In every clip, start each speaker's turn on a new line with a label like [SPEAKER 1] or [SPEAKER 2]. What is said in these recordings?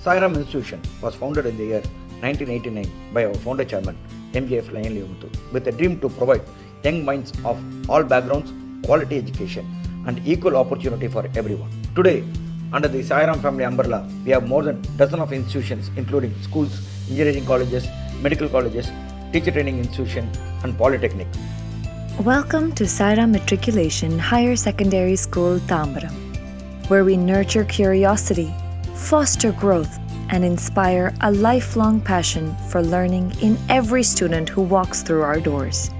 [SPEAKER 1] Sairam Institution was founded in the year 1989 by our founder chairman MJF Lion with a dream to provide young minds of all backgrounds quality education and equal opportunity for everyone. Today, under the Sairam family umbrella, we have more than dozen of institutions including schools, engineering colleges, medical colleges, teacher training institution and polytechnic.
[SPEAKER 2] Welcome to Sairam Matriculation Higher Secondary School, Tambaram, where we nurture curiosity, foster growth, and inspire a lifelong passion for learning in every student who walks through our doors.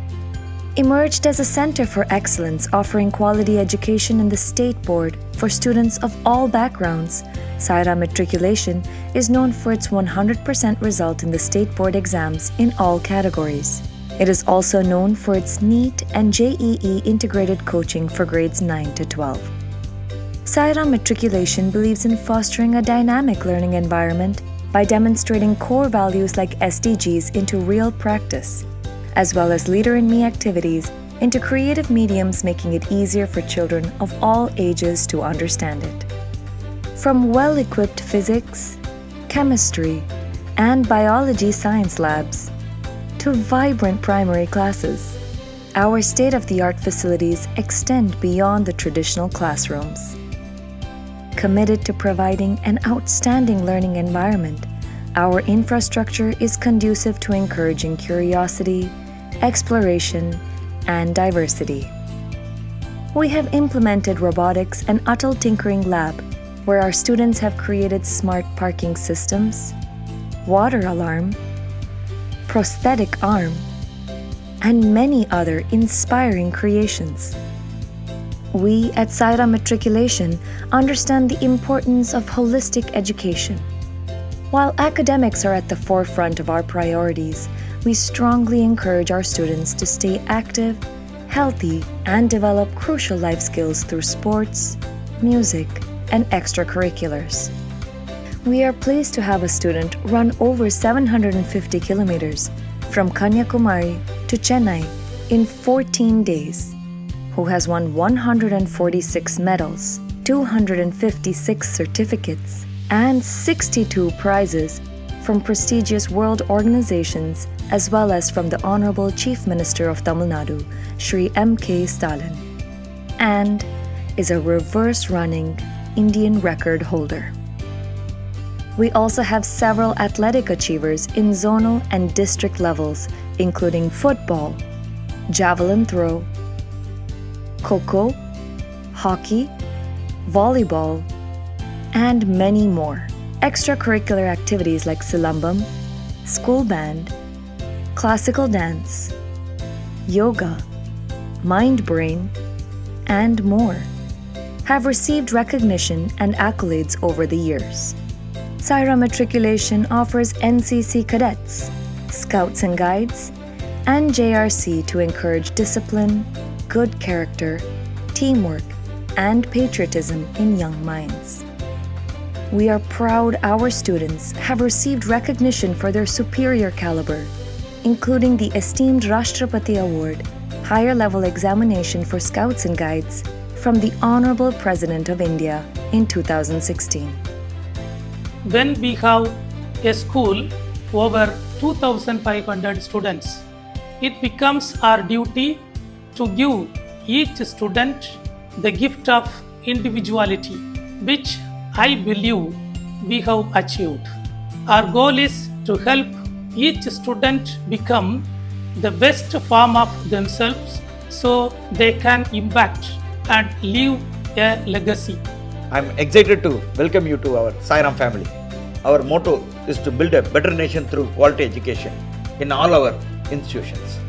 [SPEAKER 2] Emerged as a center for excellence offering quality education in the state board for students of all backgrounds, Sairam Matriculation is known for its 100% result in the state board exams in all categories. It is also known for its NEET and JEE integrated coaching for grades 9 to 12. Sairam Matriculation believes in fostering a dynamic learning environment by demonstrating core values like SDGs into real practice, as well as Leader in Me activities into creative mediums, making it easier for children of all ages to understand it. From well-equipped physics, chemistry, and biology science labs, to vibrant primary classes, our state-of-the-art facilities extend beyond the traditional classrooms. Committed to providing an outstanding learning environment, our infrastructure is conducive to encouraging curiosity, exploration, and diversity. We have implemented robotics and Atal Tinkering Lab, where our students have created smart parking systems, water alarm, prosthetic arm, and many other inspiring creations. We at Sairam Matriculation understand the importance of holistic education. While academics are at the forefront of our priorities, we strongly encourage our students to stay active, healthy, and develop crucial life skills through sports, music, and extracurriculars. We are pleased to have a student run over 750 kilometers from Kanyakumari to Chennai in 14 days, who has won 146 medals, 256 certificates, and 62 prizes from prestigious world organizations as well as from the Honorable Chief Minister of Tamil Nadu, Shri M.K. Stalin, and is a reverse-running Indian record holder. We also have several athletic achievers in zonal and district levels, including football, javelin throw, Kho-Kho, hockey, volleyball, and many more. Extracurricular activities like Silambam, school band, classical dance, yoga, mind-brain, and more have received recognition and accolades over the years. Sairam Matriculation offers NCC cadets, Scouts and Guides, and JRC to encourage discipline, good character, teamwork, and patriotism in young minds. We are proud our students have received recognition for their superior caliber, including the esteemed Rashtrapati Award, higher level examination for Scouts and Guides from the Honorable President of India in 2016.
[SPEAKER 3] When we have a school over 2,500 students, it becomes our duty to give each student the gift of individuality, which I believe we have achieved. Our goal is to help each student become the best form of themselves so they can impact and leave a legacy.
[SPEAKER 1] I am excited to welcome you to our Sairam family. Our motto is to build a better nation through quality education in all our institutions.